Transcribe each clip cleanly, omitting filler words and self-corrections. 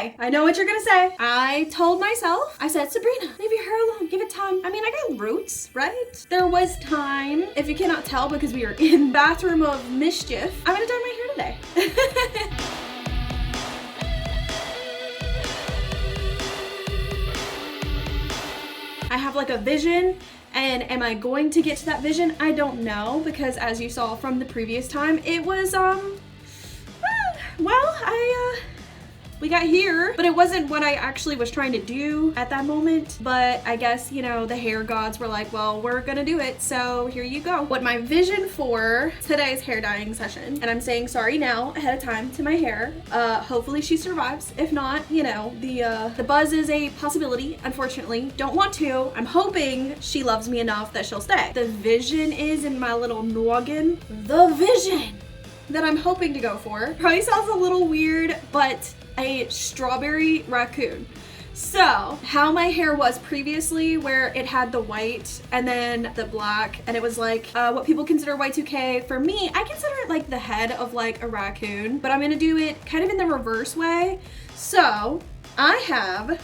Okay, I know what you're gonna say. I told myself, I said, Sabrina, leave your hair alone, give it time. I mean, I got roots, right? There was time. If you cannot tell because we are in bathroom of mischief, I'm gonna dye my hair today. I have like a vision, and am I going to get to that vision? I don't know, because as you saw from the previous time, it was, we got here, but it wasn't what I actually was trying to do at that moment. But I guess, you know, the hair gods were like, well, we're gonna do it, so here you go. What my vision for today's hair dyeing session, and I'm saying sorry now ahead of time to my hair. Hopefully she survives. If not, you know, the buzz is a possibility, unfortunately. Don't want to. I'm hoping she loves me enough that she'll stay. The vision is in my little noggin. The vision that I'm hoping to go for probably sounds a little weird, but a strawberry raccoon. So how my hair was previously, where it had the white and then the black, and it was like what people consider Y2K. For me, I consider it like the head of like a raccoon, but I'm gonna do it kind of in the reverse way. So I have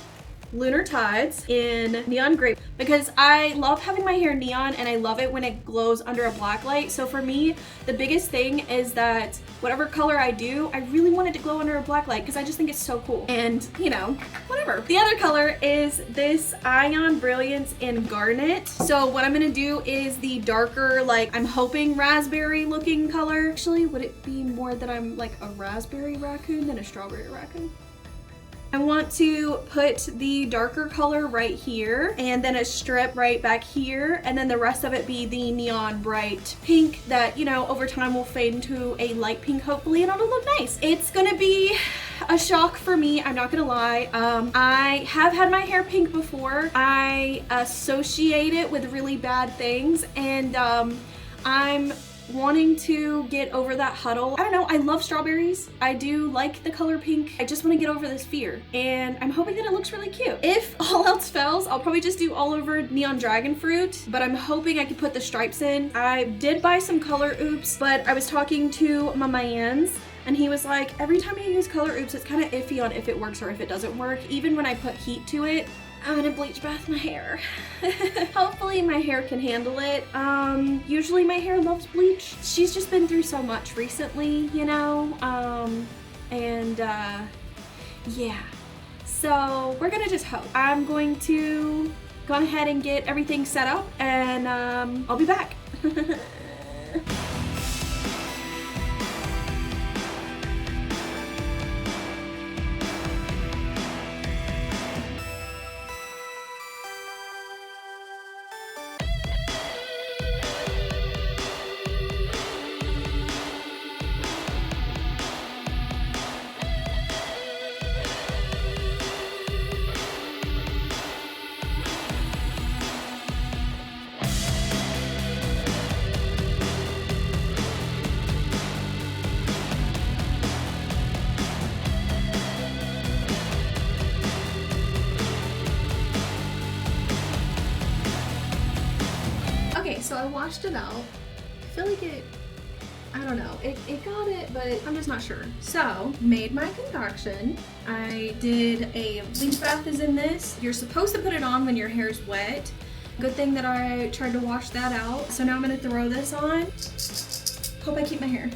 Lunar Tides in neon grape because I love having my hair neon and I love it when it glows under a black light. So for me, the biggest thing is that whatever color I do, I really want it to glow under a black light because I just think it's so cool. And you know, whatever. The other color is this Ion Brilliance in Garnet. So what I'm gonna do is the darker, like I'm hoping raspberry looking color. Actually, would it be more that I'm like a raspberry raccoon than a strawberry raccoon? I want to put the darker color right here and then a strip right back here, and then the rest of it be the neon bright pink that, you know, over time will fade into a light pink hopefully, and it'll look nice. It's gonna be a shock for me, I'm not gonna lie. I have had my hair pink before. I associate it with really bad things, and I'm wanting to get over that huddle. I don't know, I love strawberries. I do like the color pink. I just want to get over this fear, and I'm hoping that it looks really cute. If all else fails, I'll probably just do all over neon Dragonfruit, but I'm hoping I can put the stripes in. I did buy some color oops, but I was talking to my mans, and he was like, every time you use color oops, it's kind of iffy on if it works or if it doesn't work. Even when I put heat to it, I'm gonna bleach bath my hair. Hopefully my hair can handle it. Usually my hair loves bleach. She's just been through so much recently, you know? Yeah. So we're gonna just hope. I'm going to go ahead and get everything set up, and I'll be back. So I washed it out. I feel like I don't know, it got it, but I'm just not sure. So, made my concoction. I did a bleach bath is in this. You're supposed to put it on when your hair's wet. Good thing that I tried to wash that out. So now I'm gonna throw this on. Hope I keep my hair.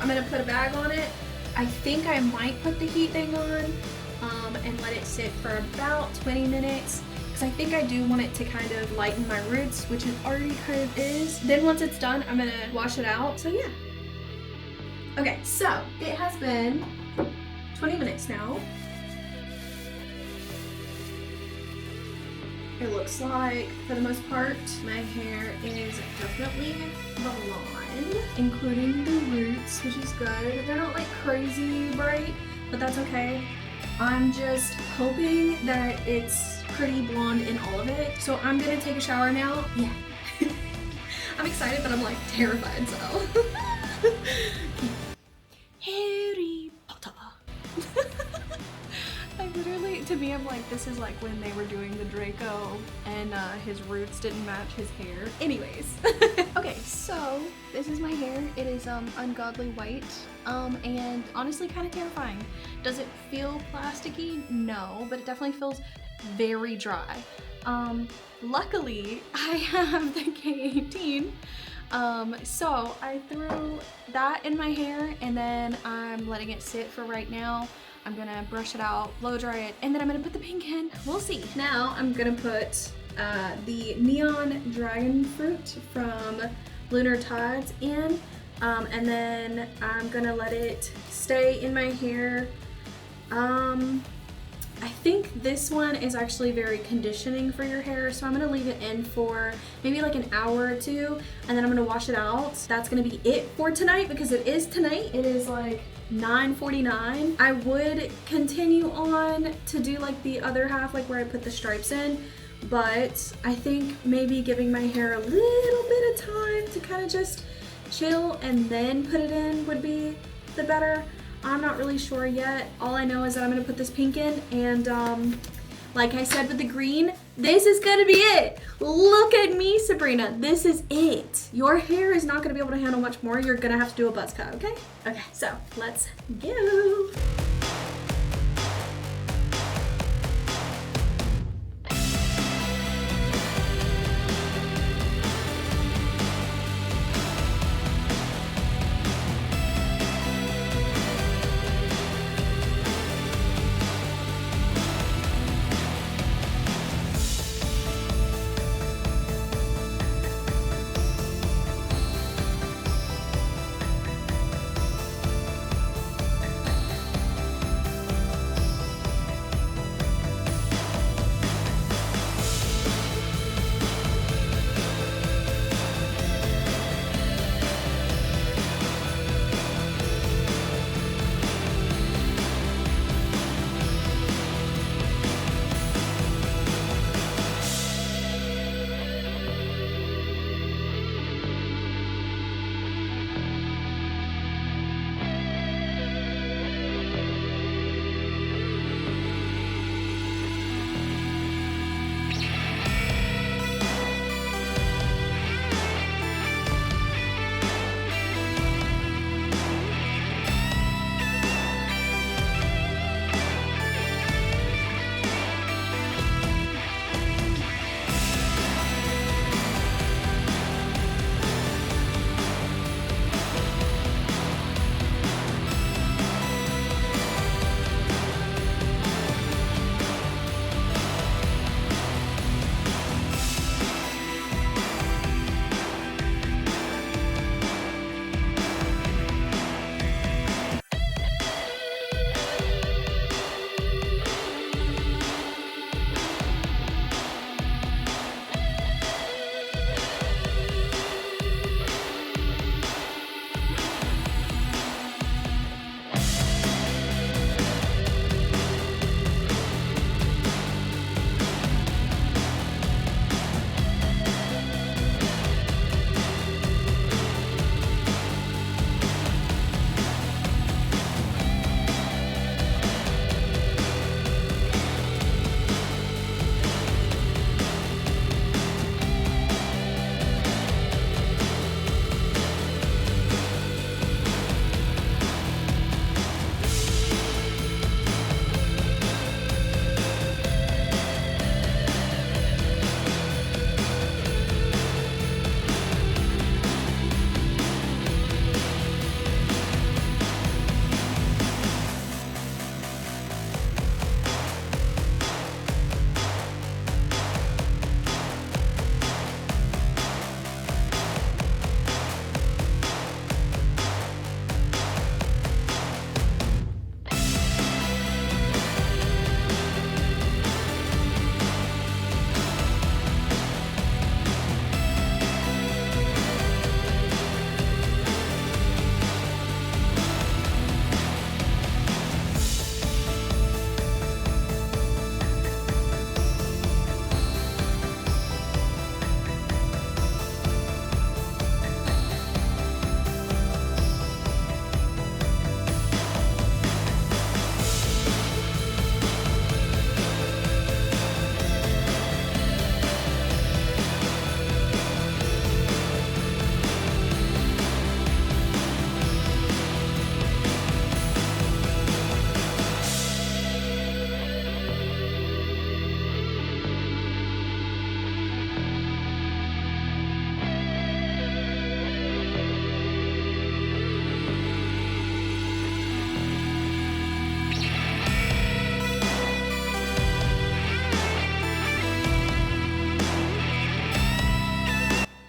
I'm gonna put a bag on it. I think I might put the heat thing on and let it sit for about 20 minutes. I think I do want it to kind of lighten my roots, which it already kind of is. Then once it's done, I'm gonna wash it out. So yeah. Okay, so it has been 20 minutes now. It looks like, for the most part, my hair is definitely blonde, including the roots, which is good. They're not like crazy bright, but that's okay. I'm just hoping that it's pretty blonde in all of it. So I'm gonna take a shower now. Yeah. I'm excited, but I'm like terrified, so. Harry Potter. I literally, to me, I'm like, this is like when they were doing the Draco and his roots didn't match his hair. Anyways. Okay, so this is my hair. It is ungodly white and honestly kind of terrifying. Does it feel plasticky? No, but it definitely feels very dry. Luckily, I have the K18. So I threw that in my hair and then I'm letting it sit for right now. I'm gonna brush it out, blow dry it, and then I'm gonna put the pink in. We'll see. Now I'm gonna put the neon Dragonfruit from Lunar in, and then I'm gonna let it stay in my hair. I think this one is actually very conditioning for your hair, so I'm gonna leave it in for maybe like an hour or two, and then I'm gonna wash it out. That's gonna be it for tonight because it is tonight. It is like 9:49. I would continue on to do like the other half, like where I put the stripes in, but I think maybe giving my hair a little bit of time to kind of just chill and then put it in would be the better. I'm not really sure yet. All I know is that I'm gonna put this pink in, and like I said with the green, this is gonna be it. Look at me, Sabrina. This is it. Your hair is not gonna be able to handle much more. You're gonna have to do a buzz cut, okay? Okay, so let's go.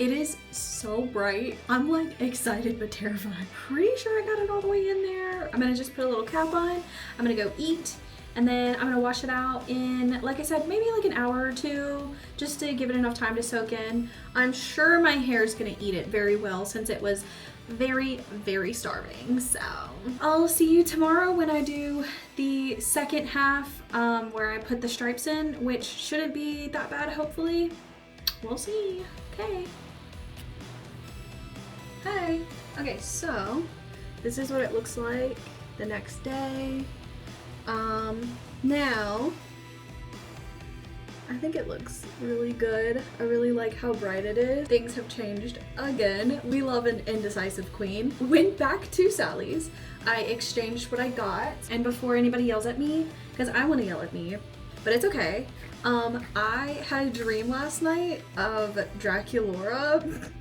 It is so bright. I'm like excited but terrified. Pretty sure I got it all the way in there. I'm gonna just put a little cap on. I'm gonna go eat. And then I'm gonna wash it out in, like I said, maybe like an hour or two, just to give it enough time to soak in. I'm sure my hair is gonna eat it very well since it was very, very starving. So I'll see you tomorrow when I do the second half where I put the stripes in, which shouldn't be that bad, hopefully. We'll see. Okay. Hi. Okay, so this is what it looks like the next day. Now I think it looks really good. I really like how bright it is. Things have changed again. We love an indecisive queen. Went back to Sally's. I exchanged what I got, and before anybody yells at me, because I want to yell at me, but it's okay. I had a dream last night of Draculaura.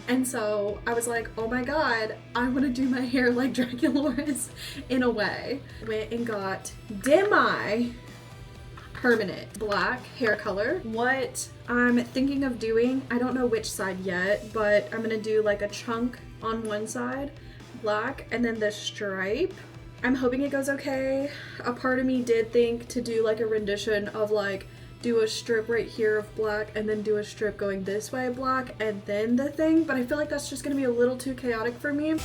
And so I was like, oh my god, I want to do my hair like Draculaura's in a way. Went and got demi permanent black hair color. What I'm thinking of doing, I don't know which side yet, but I'm gonna do like a chunk on one side, black, and then the stripe. I'm hoping it goes okay. A part of me did think to do like a rendition of like do a strip right here of black and then do a strip going this way black and then the thing, but I feel like that's just gonna be a little too chaotic for me.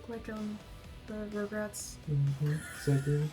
look like the Rugrats. Exactly.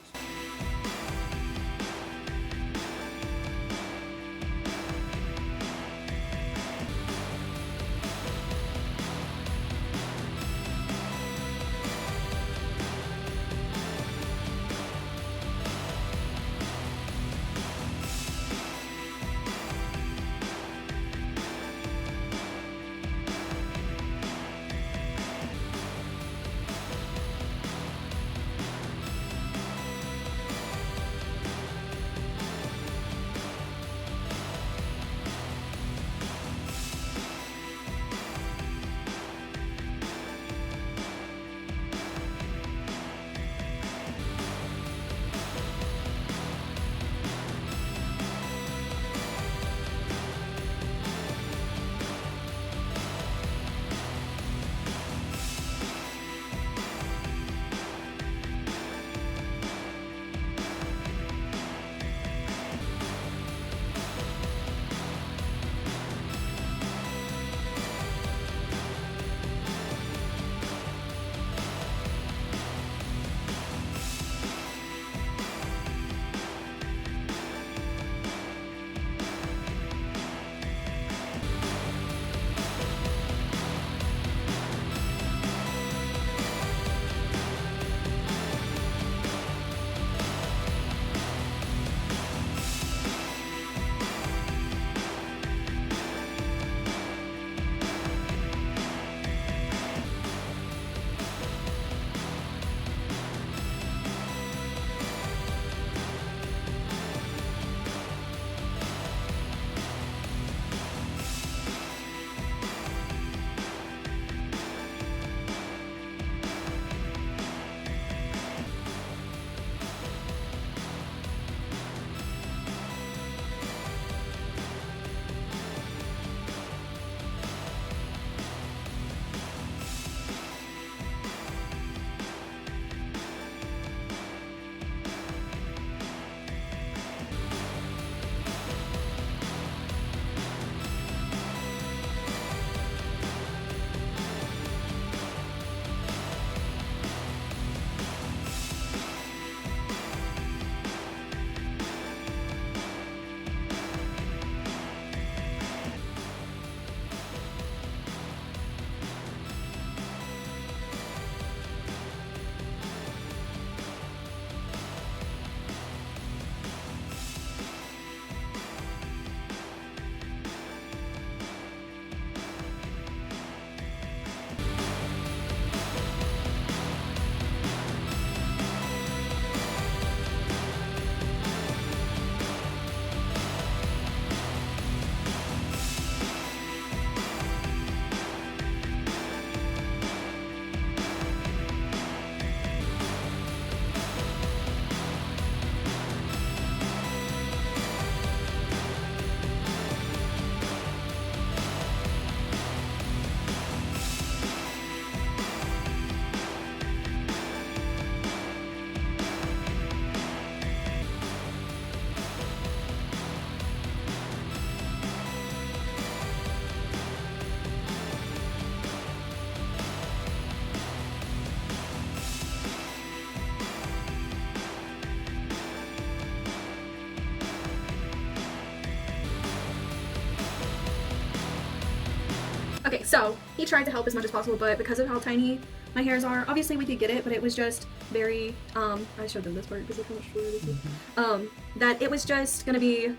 Okay, so he tried to help as much as possible, but because of how tiny my hairs are, obviously we could get it, but it was just very, I showed them this part because of how much shorter this is. That it was just gonna be,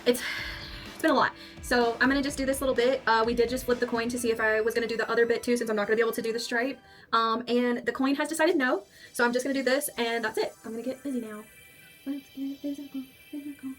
it's been a lot. So I'm gonna just do this little bit. We did just flip the coin to see if I was gonna do the other bit too, since I'm not gonna be able to do the stripe. And the coin has decided no, so I'm just gonna do this, and that's it. I'm gonna get busy now. Let's get physical, physical.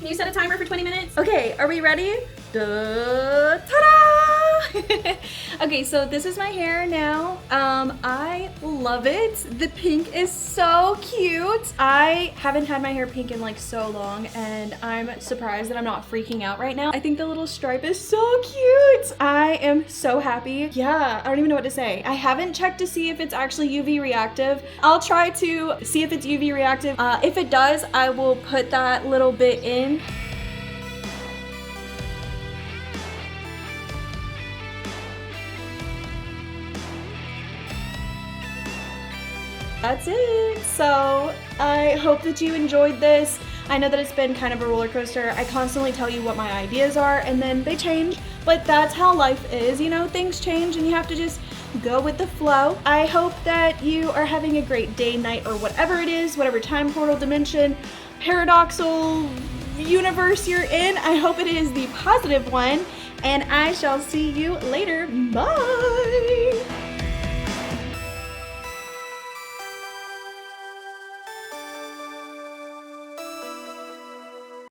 Can you set a timer for 20 minutes? Okay, are we ready? Ta-da! Okay, so this is my hair now. I love it. The pink is so cute. I haven't had my hair pink in like so long, and I'm surprised that I'm not freaking out right now. I think the little stripe is so cute. I am so happy. Yeah, I don't even know what to say. I haven't checked to see if it's actually UV reactive. I'll try to see if it's UV reactive. If it does, I will put that little bit in. That's it. So I hope that you enjoyed this. I know that it's been kind of a roller coaster. I constantly tell you what my ideas are and then they change, but that's how life is. You know, things change and you have to just go with the flow. I hope that you are having a great day, night, or whatever it is, whatever time portal, dimension, paradoxal universe you're in. I hope it is the positive one, and I shall see you later. Bye.